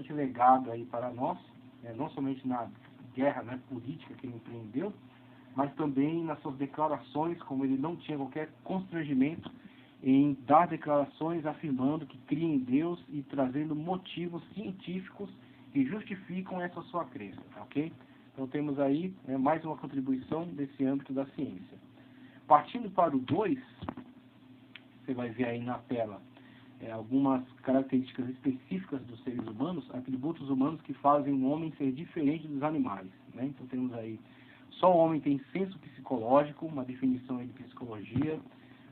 importante legado aí para nós, não somente na guerra, né, política que ele empreendeu, mas também nas suas declarações, como ele não tinha qualquer constrangimento em dar declarações afirmando que cria em Deus e trazendo motivos científicos que justificam essa sua crença, ok? Então temos aí mais uma contribuição desse âmbito da ciência. Partindo para o 2, você vai ver aí na tela algumas características específicas dos seres humanos, atributos humanos que fazem o homem ser diferente dos animais, né? Então temos aí, só o homem tem senso psicológico, uma definição aí de psicologia.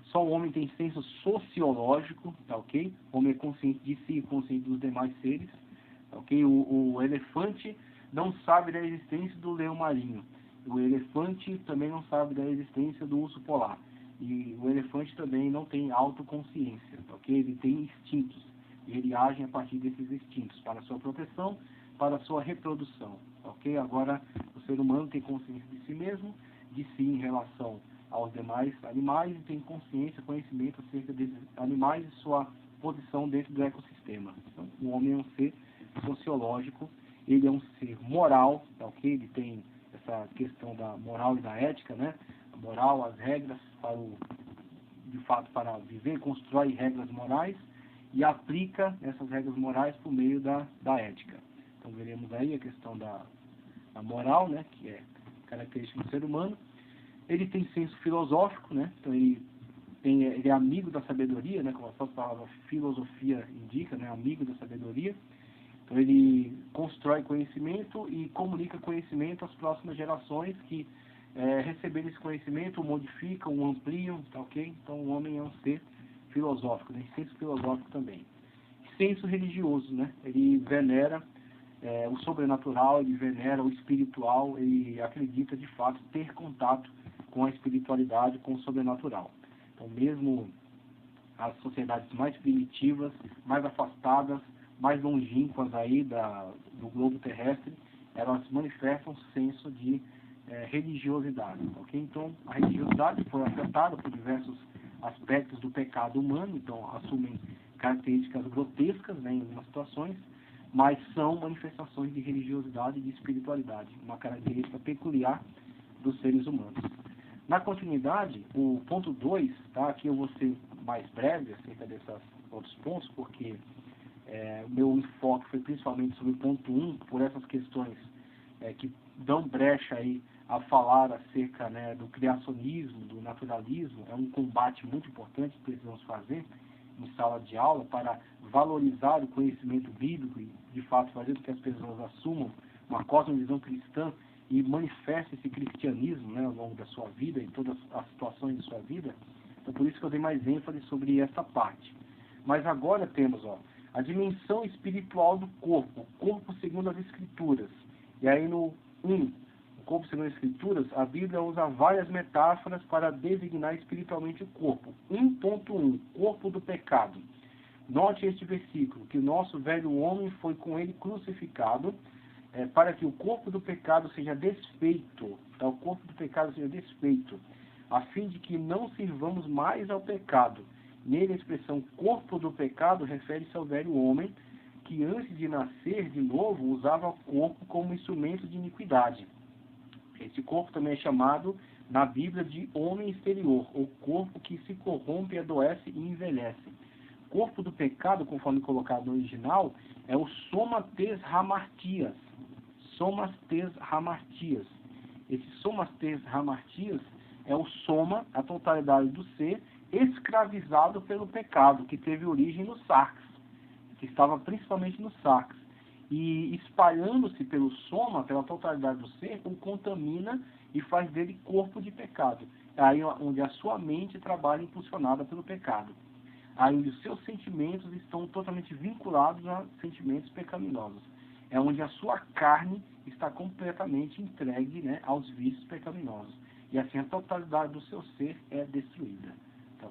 Só o homem tem senso sociológico, tá ok? O homem é consciente de si e consciente dos demais seres, tá ok? O elefante não sabe da existência do leão marinho. O elefante também não sabe da existência do urso polar. E o elefante também não tem autoconsciência, tá ok? Ele tem instintos. E ele age a partir desses instintos, para a sua proteção, para a sua reprodução, tá ok? Agora, o ser humano tem consciência de si mesmo, de si em relação aos demais animais, e tem consciência, conhecimento acerca desses animais e sua posição dentro do ecossistema. Então, o homem é um ser sociológico, ele é um ser moral, tá ok? Ele tem essa questão da moral e da ética, né? A moral, as regras, de fato, para viver, constrói regras morais e aplica essas regras morais por meio da ética. Então, veremos aí a questão da moral, né? Que é característica do ser humano. Ele tem senso filosófico, né? Então ele é amigo da sabedoria, né? Como a própria palavra filosofia indica, né? Amigo da sabedoria. Então ele constrói conhecimento e comunica conhecimento às próximas gerações que recebendo esse conhecimento, o modificam, o ampliam, tá ok? Então o homem é um ser filosófico, né? Senso filosófico também. Senso religioso, né? Ele venera o sobrenatural, ele venera o espiritual, ele acredita de fato ter contato com a espiritualidade, com o sobrenatural. Então, mesmo as sociedades mais primitivas, mais afastadas, mais longínquas aí do globo terrestre, elas manifestam um senso de religiosidade, ok? Então, a religiosidade foi afetada por diversos aspectos do pecado humano, então assumem características grotescas, né, em algumas situações, mas são manifestações de religiosidade e de espiritualidade, uma característica peculiar dos seres humanos. Na continuidade, o ponto 2, tá? Aqui eu vou ser mais breve acerca desses outros pontos, porque o meu enfoque foi principalmente sobre o ponto 1, por essas questões que dão brecha aí a falar acerca, né, do criacionismo, do naturalismo. É um combate muito importante que precisamos fazer em sala de aula para valorizar o conhecimento bíblico e, de fato, fazer com que as pessoas assumam uma cosmovisão cristã e manifeste esse cristianismo, né, ao longo da sua vida, em todas as situações de sua vida. Então, por isso que eu dei mais ênfase sobre essa parte. Mas agora temos a dimensão espiritual do corpo, o corpo segundo as Escrituras. E aí no 1, o corpo segundo as Escrituras, a Bíblia usa várias metáforas para designar espiritualmente o corpo. 1.1, corpo do pecado. Note este versículo, que o nosso velho homem foi com ele crucificado, para que o corpo do pecado seja desfeito, tá? O corpo do pecado seja desfeito, a fim de que não sirvamos mais ao pecado. Nele a expressão corpo do pecado refere-se ao velho homem, que antes de nascer de novo usava o corpo como instrumento de iniquidade. Esse corpo também é chamado na Bíblia de homem exterior, ou corpo que se corrompe, adoece e envelhece. Corpo do pecado, conforme colocado no original, é o somas tes hamartias. Somas tes hamartias. Esse somas tes hamartias é o soma, a totalidade do ser, escravizado pelo pecado, que teve origem no sarx, que estava principalmente no sarx. E espalhando-se pelo soma, pela totalidade do ser, o contamina e faz dele corpo de pecado. É aí onde a sua mente trabalha impulsionada pelo pecado. Aí onde os seus sentimentos estão totalmente vinculados a sentimentos pecaminosos. É onde a sua carne está completamente entregue, né, aos vícios pecaminosos. E assim a totalidade do seu ser é destruída. Então,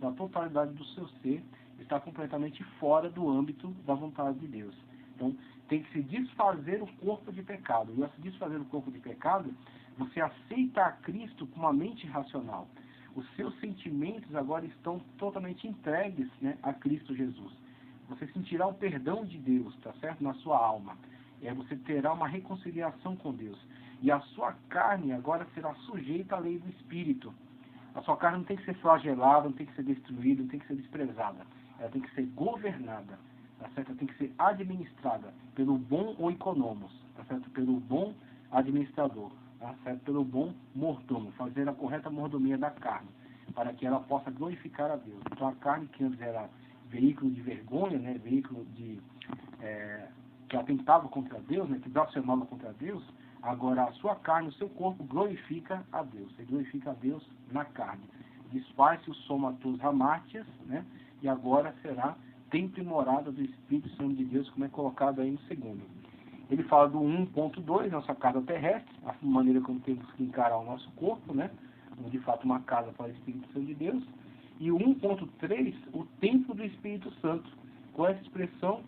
a totalidade do seu ser está completamente fora do âmbito da vontade de Deus. Então, tem que se desfazer o corpo de pecado. E ao se desfazer o corpo de pecado, você aceita a Cristo com uma mente racional. Os seus sentimentos agora estão totalmente entregues, né, a Cristo Jesus. você sentirá o perdão de Deus, tá certo? Na sua alma. Você terá uma reconciliação com Deus. E a sua carne agora será sujeita à lei do Espírito. A sua carne não tem que ser flagelada, não tem que ser destruída, não tem que ser desprezada. Ela tem que ser governada, tá certo? Ela tem que ser administrada pelo bom oikonomos, tá certo? Pelo bom administrador, tá certo? Pelo bom mordomo, fazer a correta mordomia da carne, para que ela possa glorificar a Deus. Então a carne, que antes era veículo de vergonha, né? Veículo de que atentava contra Deus, né? Que blasfemava contra Deus, agora a sua carne, o seu corpo glorifica a Deus. Você glorifica a Deus na carne. Desfaz-se o somatos ramatias, né? E agora será templo e morada do Espírito Santo de Deus, como é colocado aí no segundo. Ele fala do 1.2, nossa casa terrestre, a maneira como temos que encarar o nosso corpo, né? Como de fato uma casa para o Espírito Santo de Deus. E o 1.3, o templo do Espírito Santo. Com essa expressão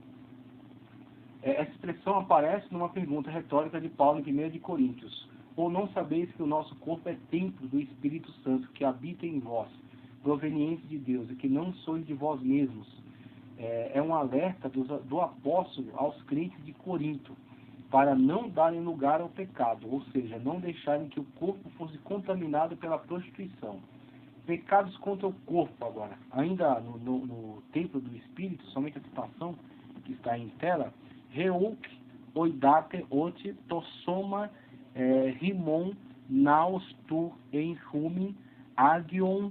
aparece numa pergunta retórica de Paulo em 1 de Coríntios. Ou não sabeis que o nosso corpo é templo do Espírito Santo, que habita em vós, proveniente de Deus, e que não sois de vós mesmos. É um alerta do apóstolo aos crentes de Corinto, para não darem lugar ao pecado, ou seja, não deixarem que o corpo fosse contaminado pela prostituição. Pecados contra o corpo agora. Ainda no templo do Espírito, somente a citação que está em tela, Reuk, oidate, ot, tosoma, rimon, naos, tu, enrumin, agion,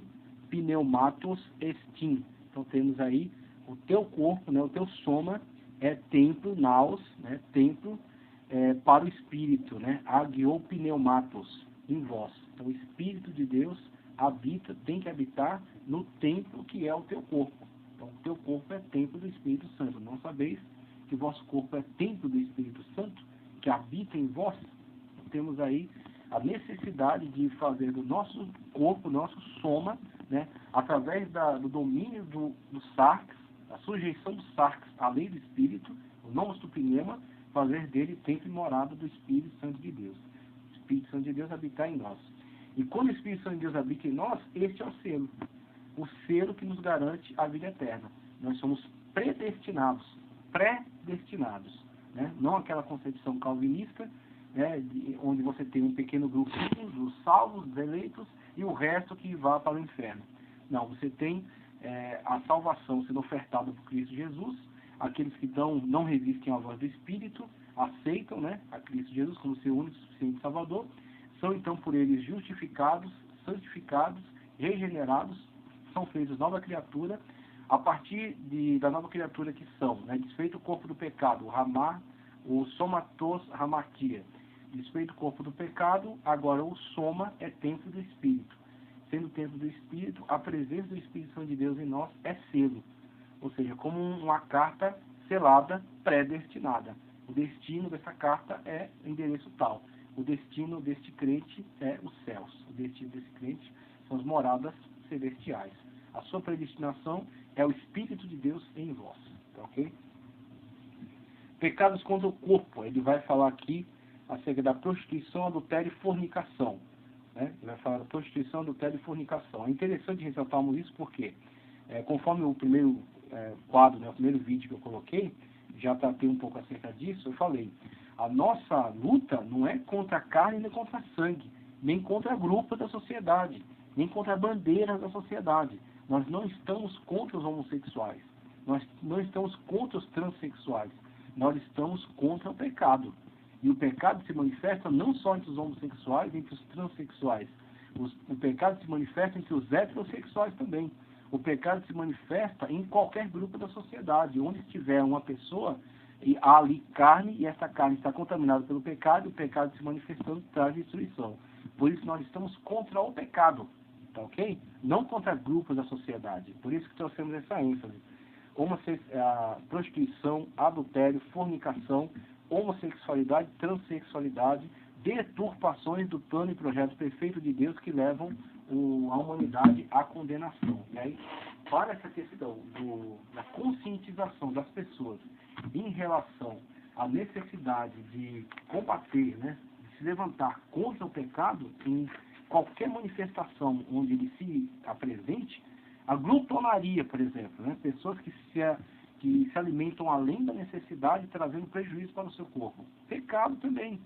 pneumatos, estin. Então temos aí o teu corpo, né, o teu soma é templo, naos, né, templo para o Espírito, né, agion, pneumatos, em vós. Então o Espírito de Deus tem que habitar no templo que é o teu corpo. Então o teu corpo é templo do Espírito Santo. Não sabeis que o vosso corpo é templo do Espírito Santo, que habita em vós? Temos aí a necessidade de fazer do nosso corpo, nosso soma, né, através do domínio do sarx, a sujeição do sarx à lei do Espírito, o nomos do pneuma, fazer dele templo e morada do Espírito Santo de Deus. O Espírito Santo de Deus habitar em nós. E quando o Espírito Santo de Deus habita em nós, este é o selo que nos garante a vida eterna. Nós somos predestinados, né? Não aquela concepção calvinista, né, onde você tem um pequeno grupinho dos salvos, dos eleitos, e o resto que vá para o inferno. Não, você tem a salvação sendo ofertada por Cristo Jesus, aqueles que não resistem à voz do Espírito, aceitam, né, a Cristo Jesus como seu único e suficiente Salvador, são então por eles justificados, santificados, regenerados, são feitos nova criatura. A partir da nova criatura que são, né, desfeito o corpo do pecado, o somatos hamatia, desfeito o corpo do pecado, agora o soma é templo do Espírito. Sendo templo do Espírito, a presença do Espírito Santo de Deus em nós é selo, ou seja, como uma carta selada, predestinada. O destino dessa carta é o endereço tal. O destino deste crente é os céus. O destino desse crente são as moradas celestiais. A sua predestinação é o Espírito de Deus em vós. Tá, ok? Pecados contra o corpo. Ele vai falar aqui acerca da prostituição, adultério e fornicação. Né? Ele vai falar da prostituição, adultério e fornicação. É interessante ressaltarmos isso porque, conforme o primeiro quadro, né, o primeiro vídeo que eu coloquei, já tratei um pouco acerca disso, eu falei, a nossa luta não é contra a carne nem contra a sangue, nem contra grupos da sociedade, nem contra bandeiras da sociedade. Nós não estamos contra os homossexuais, nós não estamos contra os transexuais, nós estamos contra o pecado. E o pecado se manifesta não só entre os homossexuais, entre os transexuais. O pecado se manifesta entre os heterossexuais também. O pecado se manifesta em qualquer grupo da sociedade. Onde estiver uma pessoa, e há ali carne, e essa carne está contaminada pelo pecado, e o pecado se manifestando traz destruição. Por isso nós estamos contra o pecado, tá ok? Não contra grupos da sociedade. Por isso que trouxemos essa ênfase. A prostituição, adultério, fornicação, homossexualidade, transexualidade, deturpações do plano e projeto perfeito de Deus que levam a humanidade à condenação. E aí, para essa questão da conscientização das pessoas em relação à necessidade de combater, né, de se levantar contra o pecado em qualquer manifestação onde ele se apresente, a glutonaria, por exemplo, né, pessoas que que se alimentam além da necessidade, trazendo prejuízo para o seu corpo. Pecado também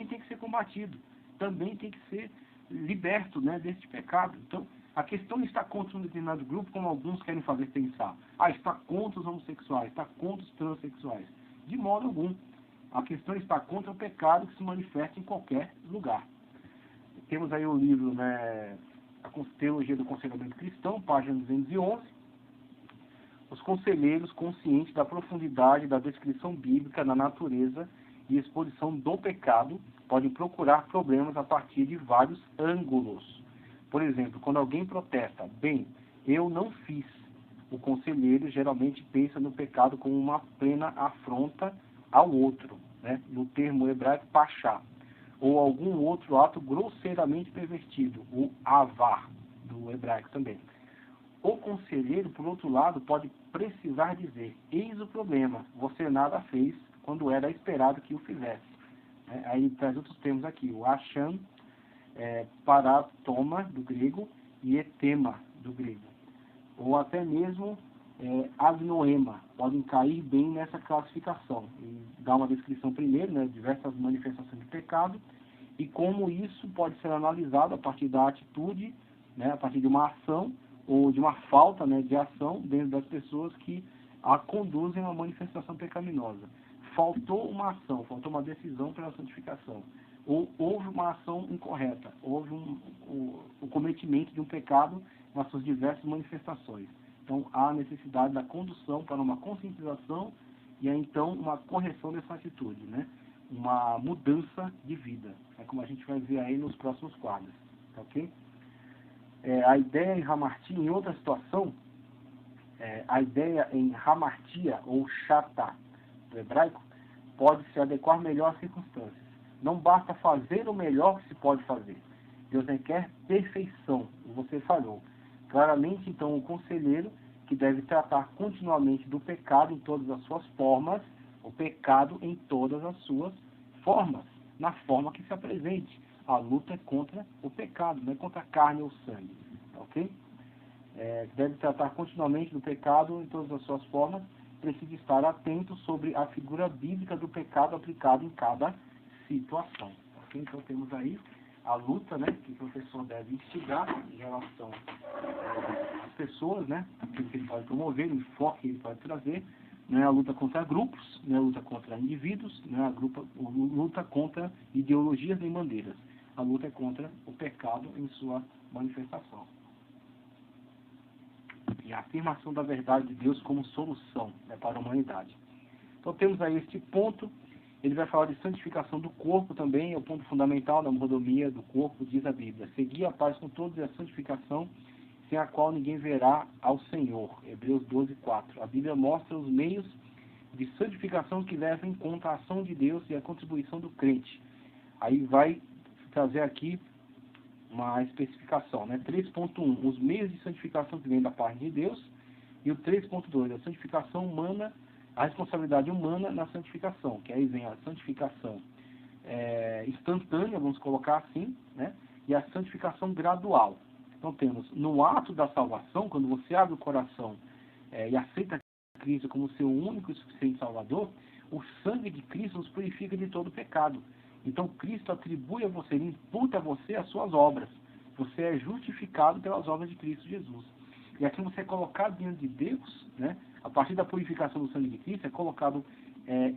tem que ser combatido, também tem que ser liberto, né, deste pecado. Então, a questão não está contra um determinado grupo, como alguns querem fazer pensar. Está contra os homossexuais, está contra os transexuais. De modo algum. A questão está contra o pecado que se manifesta em qualquer lugar. Temos aí o livro, né, A Teologia do Aconselhamento Cristão, página 211. Os conselheiros, conscientes da profundidade da descrição bíblica da natureza e exposição do pecado, podem procurar problemas a partir de vários ângulos. Por exemplo, quando alguém protesta, bem, eu não fiz, o conselheiro geralmente pensa no pecado como uma plena afronta ao outro, né? No termo hebraico, pachá, ou algum outro ato grosseiramente pervertido, o avar, do hebraico também. O conselheiro, por outro lado, pode precisar dizer, eis o problema, você nada fez quando era esperado que o fizesse. Aí traz outros termos aqui, o acham, paratoma, do grego, e etema, do grego. Ou até mesmo agnoema, podem cair bem nessa classificação. E dá uma descrição primeiro, né, diversas manifestações de pecado, e como isso pode ser analisado a partir da atitude, né, a partir de uma ação, ou de uma falta, né, de ação dentro das pessoas que a conduzem a uma manifestação pecaminosa. Faltou uma ação, faltou uma decisão pela santificação. Ou houve uma ação incorreta, houve o cometimento de um pecado nas suas diversas manifestações. Então, há necessidade da condução para uma conscientização e aí, então, uma correção dessa atitude, né? Uma mudança de vida. É como a gente vai ver aí nos próximos quadros. Tá, ok? A ideia em hamartia, em outra situação, a ideia em hamartia, ou chata, do hebraico, pode se adequar melhor às circunstâncias. Não basta fazer o melhor que se pode fazer. Deus requer perfeição, e você falhou. Claramente, então, o conselheiro, que deve tratar continuamente do pecado em todas as suas formas, o pecado em todas as suas formas, na forma que se apresente. A luta é contra o pecado, não é contra a carne ou sangue. Ok? Deve tratar continuamente do pecado em todas as suas formas, precisa estar atento sobre a figura bíblica do pecado aplicado em cada situação. Ok? Então temos aí a luta, né, que o professor deve instigar em relação às pessoas, né, aquilo que ele pode promover, o enfoque que ele pode trazer, né, a luta contra grupos, né, a luta contra indivíduos, né, a luta contra ideologias nem bandeiras. A luta é contra o pecado em sua manifestação. E a afirmação da verdade de Deus como solução, né, para a humanidade. Então temos aí este ponto. Ele vai falar de santificação do corpo também, é o ponto fundamental da mordomia do corpo, diz a Bíblia. Seguir a paz com todos e a santificação, sem a qual ninguém verá ao Senhor. Hebreus 12:4. A Bíblia mostra os meios de santificação que levam em conta a ação de Deus e a contribuição do crente. Aí vai trazer aqui uma especificação, né? 3.1, os meios de santificação que vêm da parte de Deus, e o 3.2, a santificação humana, a responsabilidade humana na santificação, que aí vem a santificação instantânea, vamos colocar assim, né? E a santificação gradual. Então temos, no ato da salvação, quando você abre o coração e aceita Cristo como seu único e suficiente Salvador, o sangue de Cristo nos purifica de todo pecado. Então Cristo atribui a você, ele imputa a você as suas obras. Você é justificado pelas obras de Cristo Jesus. E aqui você é colocado diante de Deus, né? A partir da purificação do sangue de Cristo, é colocado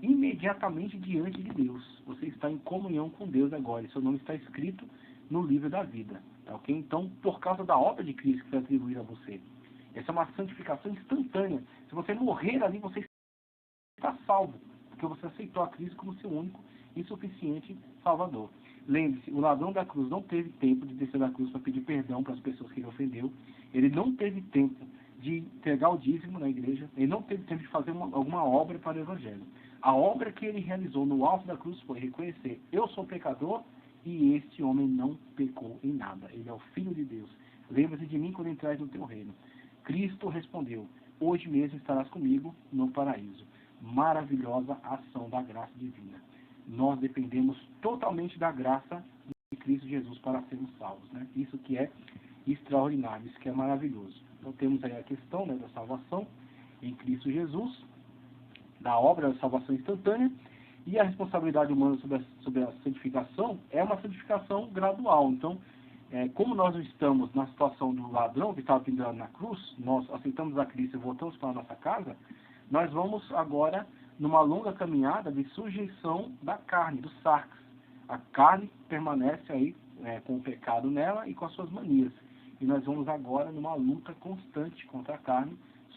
imediatamente diante de Deus. Você está em comunhão com Deus agora. Seu nome está escrito no livro da vida. Tá, okay? Então, por causa da obra de Cristo que foi atribuída a você. Essa é uma santificação instantânea. Se você morrer ali, você está salvo. Porque você aceitou a Cristo como seu único e suficiente Salvador. Lembre-se, o ladrão da cruz não teve tempo de descer da cruz para pedir perdão para as pessoas que ele ofendeu. Ele não teve tempo de entregar o dízimo na igreja. Ele não teve tempo de fazer alguma obra para o Evangelho. A obra que ele realizou no alto da cruz foi reconhecer: eu sou pecador e este homem não pecou em nada. Ele é o Filho de Deus. Lembra-se de mim quando entrares no teu reino. Cristo respondeu: hoje mesmo estarás comigo no paraíso. Maravilhosa ação da graça divina. Nós dependemos totalmente da graça de Cristo Jesus para sermos salvos, né? Isso que é extraordinário, isso que é maravilhoso. Então temos aí a questão, né, da salvação, em Cristo Jesus, da obra da salvação instantânea, e a responsabilidade humana sobre a santificação é uma santificação gradual. Então, como nós estamos na situação do ladrão que estava pendurado na cruz, nós aceitamos a Cristo e voltamos para a nossa casa, nós vamos agora numa longa caminhada de sujeição da carne, do sarx. A carne permanece aí com o pecado nela e com as suas manias. E nós vamos agora numa luta constante contra a carne,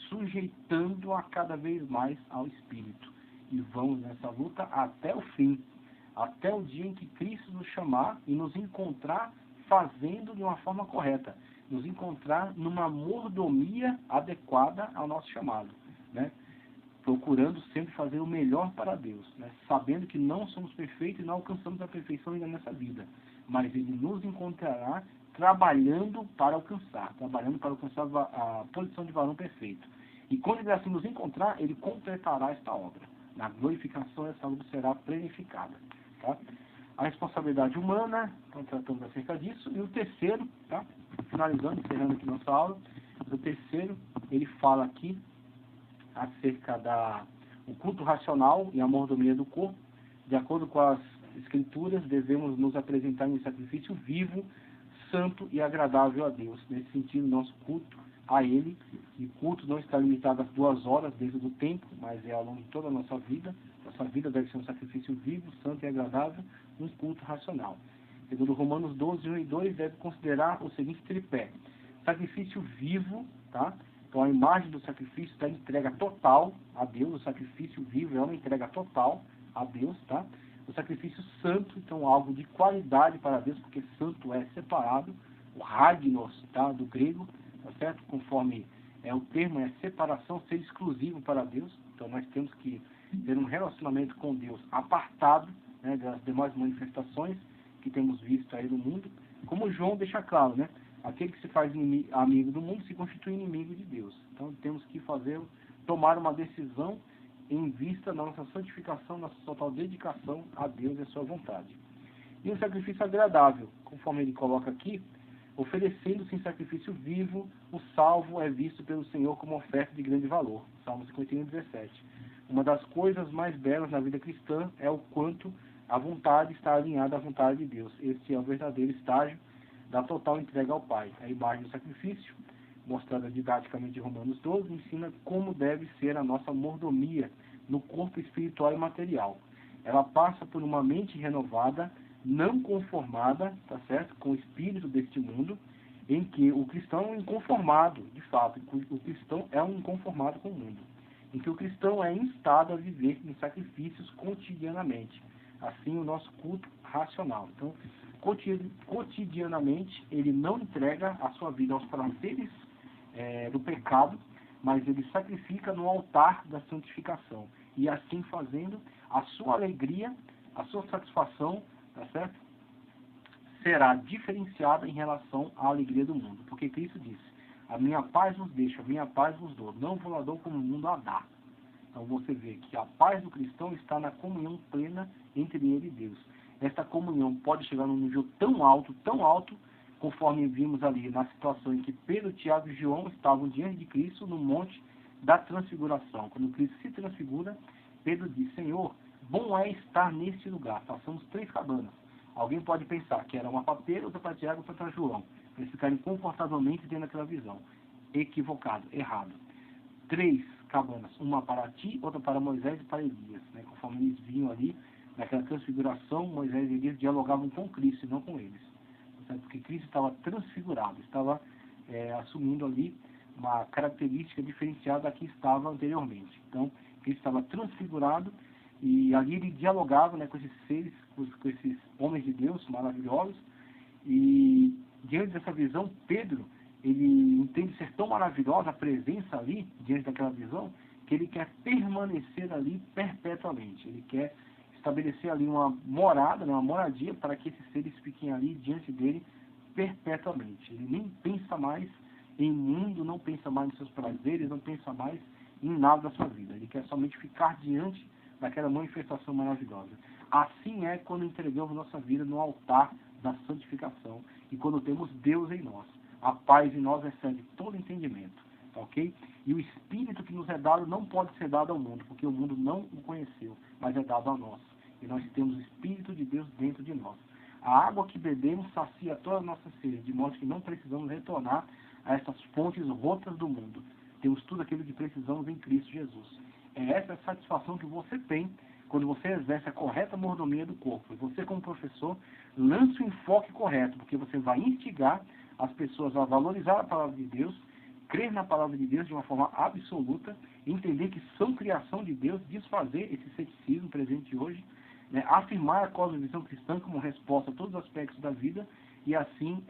sujeitando-a cada vez mais ao Espírito. E vamos nessa luta até o fim, até o dia em que Cristo nos chamar e nos encontrar fazendo de uma forma correta, nos encontrar numa mordomia adequada ao nosso chamado, né? Procurando sempre fazer o melhor para Deus, né? Sabendo que não somos perfeitos e não alcançamos a perfeição ainda nessa vida, mas Ele nos encontrará trabalhando para alcançar a posição de varão perfeito. E quando Ele assim nos encontrar, Ele completará esta obra. Na glorificação, essa obra será planificada. Tá? A responsabilidade humana, então tratamos acerca disso. E o terceiro, tá? Finalizando, encerrando aqui nossa aula, o terceiro, ele fala aqui acerca do culto racional e a mordomia do corpo. De acordo com as Escrituras, devemos nos apresentar em sacrifício vivo, santo e agradável a Deus. Nesse sentido, nosso culto a Ele, e culto não está limitado às 2 horas dentro do tempo, mas é ao longo de toda a nossa vida. Nossa vida deve ser um sacrifício vivo, santo e agradável, um culto racional. Segundo Romanos 12, 1 e 2, deve considerar o seguinte tripé: sacrifício vivo, tá? Então a imagem do sacrifício da entrega total a Deus. O sacrifício vivo é uma entrega total a Deus, tá? O sacrifício santo, então algo de qualidade para Deus, porque santo é separado, o hagnos, tá? Do grego, tá certo? Conforme o termo é separação, ser exclusivo para Deus. Então nós temos que ter um relacionamento com Deus apartado, né, das demais manifestações que temos visto aí no mundo, como João deixa claro, né? Aquele que se faz amigo do mundo se constitui inimigo de Deus. Então temos que tomar uma decisão em vista da nossa santificação, nossa total dedicação a Deus e a sua vontade. E um sacrifício agradável, conforme ele coloca aqui, oferecendo-se em sacrifício vivo, o salvo é visto pelo Senhor como oferta de grande valor. Salmo 51, 17. Uma das coisas mais belas na vida cristã é o quanto a vontade está alinhada à vontade de Deus. Este é o verdadeiro estágio da total entrega ao Pai. A imagem do sacrifício, mostrada didaticamente em Romanos 12, ensina como deve ser a nossa mordomia no corpo espiritual e material. Ela passa por uma mente renovada, não conformada, tá certo, com o espírito deste mundo, em que o cristão é um inconformado, de fato, o cristão é um inconformado com o mundo, em que o cristão é instado a viver em sacrifícios cotidianamente. Assim, o nosso culto racional. Então, cotidianamente, ele não entrega a sua vida aos prazeres do pecado, mas ele sacrifica no altar da santificação. E assim fazendo, a sua alegria, a sua satisfação, tá certo? Será diferenciada em relação à alegria do mundo. Porque Cristo disse: a minha paz vos deixo, a minha paz vos dou. Não vos la dou como o mundo a dá. Então você vê que a paz do cristão está na comunhão plena entre ele e Deus. Esta comunhão pode chegar num nível tão alto, conforme vimos ali na situação em que Pedro, Tiago e João estavam diante de Cristo no monte da transfiguração. Quando Cristo se transfigura, Pedro diz: Senhor, bom é estar neste lugar. Passamos 3 cabanas. Alguém pode pensar que era uma para Pedro, outra para Tiago, outra para João. Eles ficarem confortavelmente dentro daquela visão. Equivocado, errado. 3 cabanas, uma para ti, outra para Moisés e para Elias. Né? Conforme eles vinham ali, naquela transfiguração, Moisés e Elias dialogavam com Cristo e não com eles. Porque Cristo estava transfigurado, estava assumindo ali uma característica diferenciada da que estava anteriormente. Então, Cristo estava transfigurado e ali ele dialogava, né, com esses seres, com esses homens de Deus maravilhosos. E diante dessa visão, Pedro, ele entende ser tão maravilhosa a presença ali, diante daquela visão, que ele quer permanecer ali perpetuamente. Ele quer estabelecer ali uma morada, né, uma moradia, para que esses seres fiquem ali diante dele perpetuamente. Ele nem pensa mais em mundo, não pensa mais nos seus prazeres, não pensa mais em nada da sua vida. Ele quer somente ficar diante daquela manifestação maravilhosa. Assim é quando entregamos nossa vida no altar da santificação e quando temos Deus em nós. A paz em nós excede todo entendimento. tá ok? E o Espírito que nos é dado não pode ser dado ao mundo, porque o mundo não o conheceu, mas é dado a nós. E nós temos o Espírito de Deus dentro de nós. A água que bebemos sacia toda a nossa sede, de modo que não precisamos retornar a essas fontes rotas do mundo. Temos tudo aquilo que precisamos em Cristo Jesus. É essa a satisfação que você tem quando você exerce a correta mordomia do corpo. E você, como professor, lança o enfoque correto, porque você vai instigar as pessoas a valorizar a palavra de Deus, crer na palavra de Deus de uma forma absoluta, entender que são criação de Deus, desfazer esse ceticismo presente hoje, né, afirmar a cosmovisão cristã como resposta a todos os aspectos da vida e assim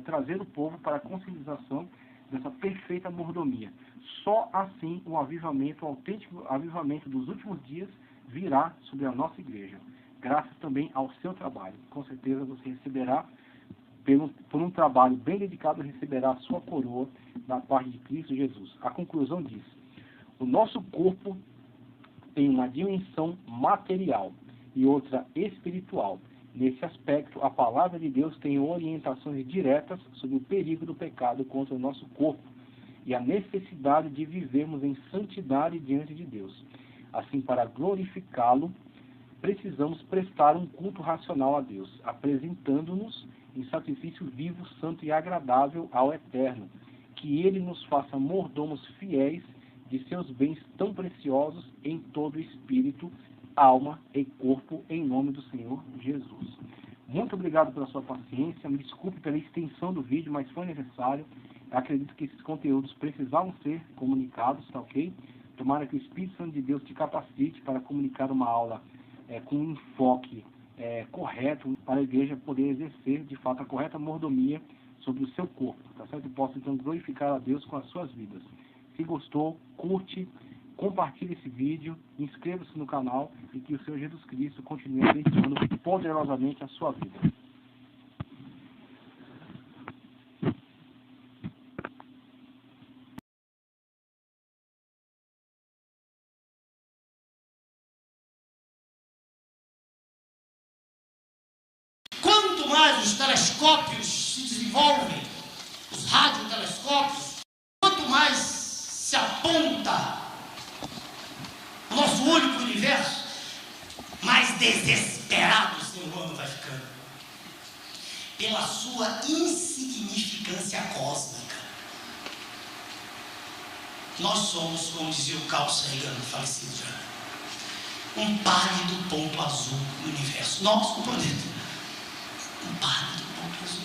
trazer o povo para a conscientização dessa perfeita mordomia. Só assim o avivamento, o autêntico avivamento dos últimos dias virá sobre a nossa igreja. Graças também ao seu trabalho. Com certeza você receberá, por um trabalho bem dedicado, receberá a sua coroa da parte de Cristo Jesus. A conclusão diz: o nosso corpo tem uma dimensão material e outra espiritual. Nesse aspecto, a palavra de Deus tem orientações diretas sobre o perigo do pecado contra o nosso corpo e a necessidade de vivermos em santidade diante de Deus. Assim, para glorificá-lo, precisamos prestar um culto racional a Deus, apresentando-nos em sacrifício vivo, santo e agradável ao Eterno, que Ele nos faça mordomos fiéis de seus bens tão preciosos em todo o espírito, alma e corpo, em nome do Senhor Jesus. Muito obrigado pela sua paciência, me desculpe pela extensão do vídeo, mas foi necessário. Eu acredito que esses conteúdos precisavam ser comunicados, tá ok? Tomara que o Espírito Santo de Deus te capacite para comunicar uma aula com um enfoque correto, para a igreja poder exercer, de fato, a correta mordomia sobre o seu corpo, tá certo? E possa, então, glorificar a Deus com as suas vidas. Se gostou, curte, compartilhe esse vídeo, inscreva-se no canal e que o Senhor Jesus Cristo continue abençoando poderosamente a sua vida. Quanto mais os telescópios se desenvolvem, os radiotelescópios, quanto mais se aponta o nosso olho para o universo, mais desesperado o ser humano vai ficando pela sua insignificância cósmica. Nós somos, como dizia o Carl Sagan, falecido já, um pálido ponto azul no universo. Nós, o planeta, um pálido ponto azul.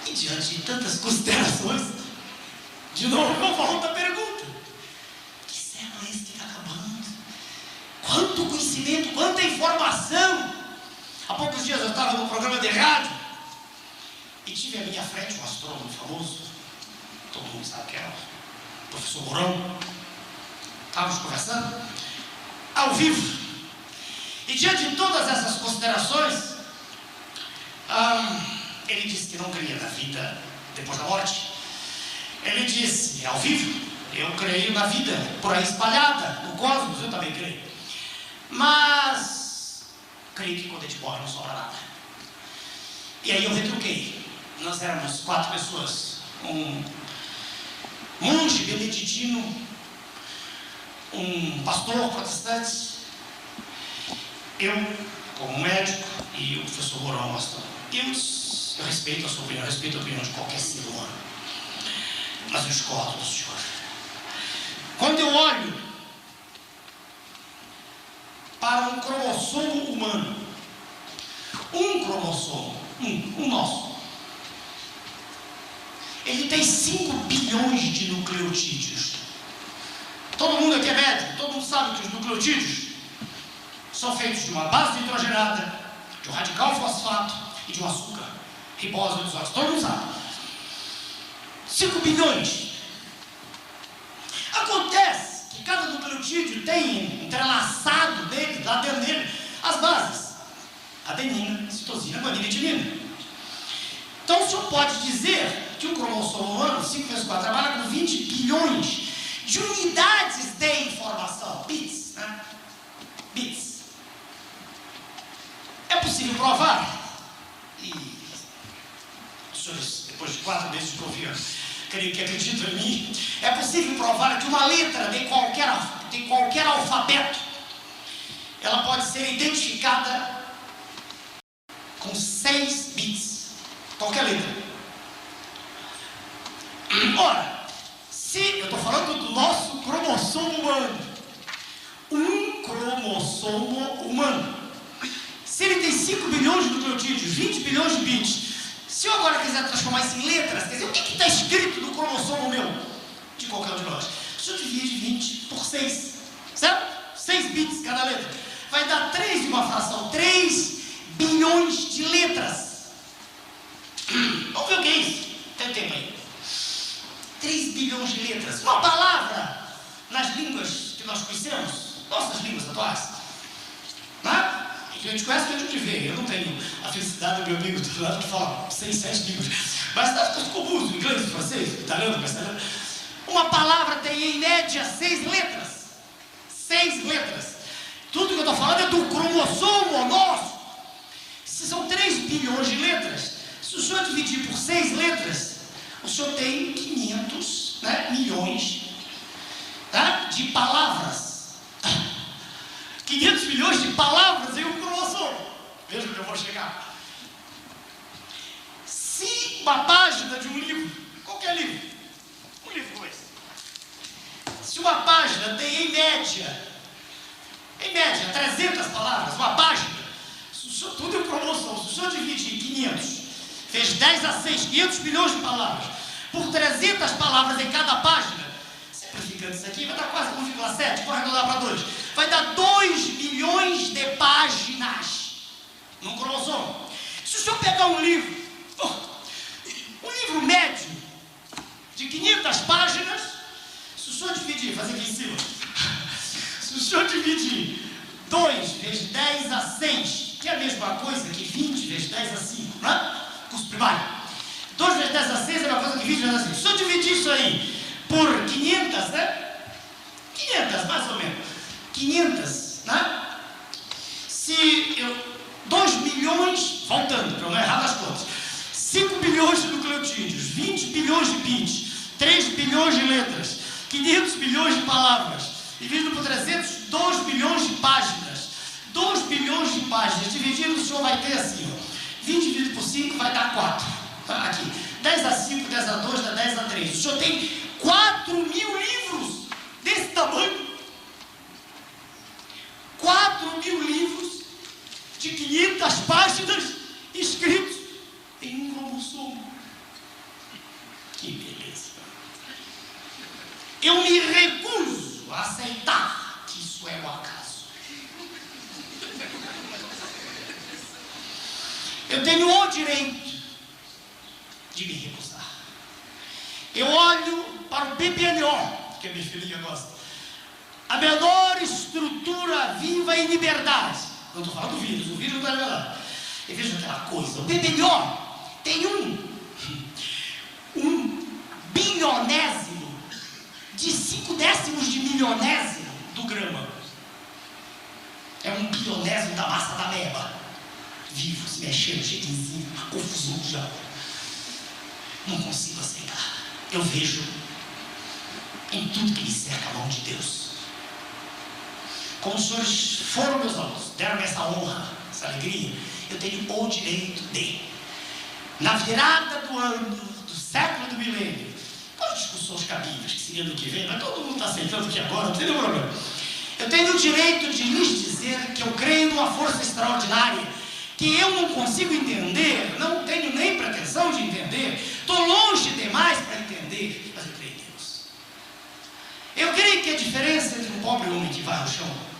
E diante de tantas considerações, de novo eu volto à pergunta: que século é esse que está acabando? Quanto conhecimento, quanta informação! Há poucos dias eu estava num programa de rádio e tive à minha frente um astrônomo famoso, todo mundo sabe que é o professor Mourão. Estávamos conversando ao vivo e diante de todas essas considerações, ele disse que não cria na vida depois da morte. Ele disse ao vivo: eu creio na vida por aí espalhada no cosmos, eu também creio, mas creio que quando a gente morre não sobra nada. E aí eu retruquei. Nós éramos 4 pessoas, um monge beneditino, um pastor protestante, eu como médico e o professor Mourão, astrônomo. Eu respeito a sua opinião, eu respeito a opinião de qualquer ser humano, mas eu discordo do senhor. Quando eu olho para um cromossomo humano, um cromossomo, um nosso, ele tem 5 bilhões de nucleotídeos. Todo mundo aqui é médico, todo mundo sabe que os nucleotídeos são feitos de uma base nitrogenada, de um radical fosfato e de um açúcar, ribose ou isótese, todo mundo sabe. 5 bilhões. Acontece que cada nucleotídeo tem entrelaçado dele, lá dentro dele, as bases: adenina, citosina, guanina e timina. Então o senhor pode dizer que o cromossomo humano, 5 vezes 4, trabalha com 20 bilhões de unidades de informação, bits, né? Bits. É possível provar? E os senhores, depois de 4 meses de confiança, creio que acreditam em mim, é possível provar que uma letra de qualquer alfabeto, ela pode ser identificada com 6 bits. Qualquer letra. Ora, se eu estou falando do nosso cromossomo humano, um cromossomo humano, se ele tem 5 bilhões de nucleotídeos, 20 bilhões de bits, se eu agora quiser transformar isso em letras, quer dizer, o que está escrito no cromossomo meu, de qualquer um de nós? Se eu dividir 20 por 6, certo? 6 bits cada letra, vai dar 3 de uma fração, 3 bilhões de letras. Vamos ver o que é isso? Tem tempo aí. 3 bilhões de letras. Uma palavra nas línguas que nós conhecemos, nossas línguas atuais, né? A gente conhece o que a gente vê. Eu não tenho a felicidade do meu amigo do lado que fala 6, 7 línguas, mas das coisas comuns, inglês, francês, italiano, castelhano. Uma palavra tem em média 6 letras. 6 letras. Tudo que eu estou falando é do cromossomo nosso. Se são 3 bilhões de letras, se o senhor dividir por 6 letras, o senhor tem 500 milhões, tá, de palavras. 500 milhões de palavras em um cromossomo. Veja onde eu vou chegar. Se uma página de um livro, qualquer livro, um livro como esse, se uma página tem em média 300 palavras, uma página, se o senhor, tudo é um cromossomo, se o senhor dividir 500, fez 10 a 6, 500 milhões de palavras, por 300 palavras em cada página, simplificando isso aqui, vai dar quase 1,7, vou arredondar para 2, vai dar 2 milhões de páginas num cromossomo. Se o senhor pegar um livro médio de 500 páginas, se o senhor dividir, fazer aqui em cima, se o senhor dividir 2 vezes 10 a 6, que é a mesma coisa que 20 vezes 10 a 5, né? Curso primário. 2 vezes 10 a 6 é a mesma coisa que 20 vezes a 5. Se eu dividir isso aí por 500, né? 500, mais ou menos. 500, né? Se eu... 2 milhões, voltando, para eu não errar nas contas. 5 bilhões de nucleotídeos, 20 bilhões de bits, 3 bilhões de letras, 500 bilhões de palavras, dividido por 300, 2 bilhões de páginas. 2 bilhões de páginas, dividido, o senhor vai ter assim, ó, 20 dividido por 5 vai dar 4. Tá? Aqui, 10 a 5, 10 a 2, dá 10 a 3. O senhor tem 4.000 livros desse tamanho. 4.000 livros de 500 páginas escritos em um cromossomo. Que beleza! Eu me recuso a aceitar que isso é um acaso. Eu tenho o direito de me recusar. Eu olho para o PPNO, que a minha filhinha gosta, a menor estrutura viva em liberdade. Eu estou falando do vírus, o vírus não é verdade. E veja aquela coisa, o PPNO tem um bilionésimo de 5 décimos de milionésimo do grama. É um bilionésimo da massa da meba, vivo, se mexendo, cheio de enzima, uma confusão já. Não consigo aceitar. Eu vejo em tudo que me cerca a mão de Deus. Como os senhores foram meus alunos, deram-me essa honra, essa alegria, eu tenho o direito de, na virada do ano, do século do milênio, com as discussões cabíveis, que seria do que vem, mas todo mundo está aceitando que agora, não tem nenhum problema. Eu tenho o direito de lhes dizer que eu creio numa força extraordinária, que eu não consigo entender, não tenho nem pretensão de entender, estou longe demais para entender, mas eu creio em Deus. Eu creio que a diferença entre um pobre homem que vai ao chão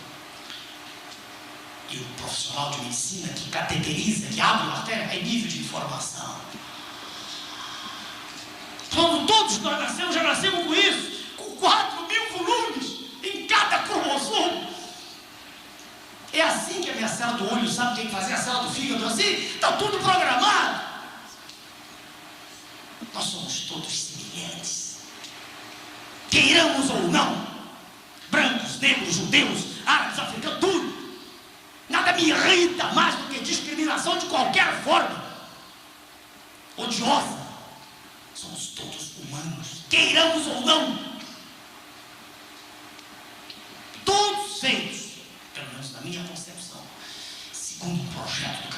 e o profissional de medicina que cateteriza, que abre uma artéria, é nível de informação. Quando todos nós nascemos, já nascemos com isso, com 4.000 volumes em cada cromossomo. É assim que a minha célula do olho sabe o que tem que fazer, a célula do fígado, assim, está tudo programado. Nós somos todos semelhantes, queiramos ou não, brancos, negros, judeus, árabes, africanos, tudo. Nada me irrita mais do que discriminação de qualquer forma, odiosa. somos todos humanos, queiramos ou não. Todos feitos, pelo menos na minha concepção, segundo o projeto do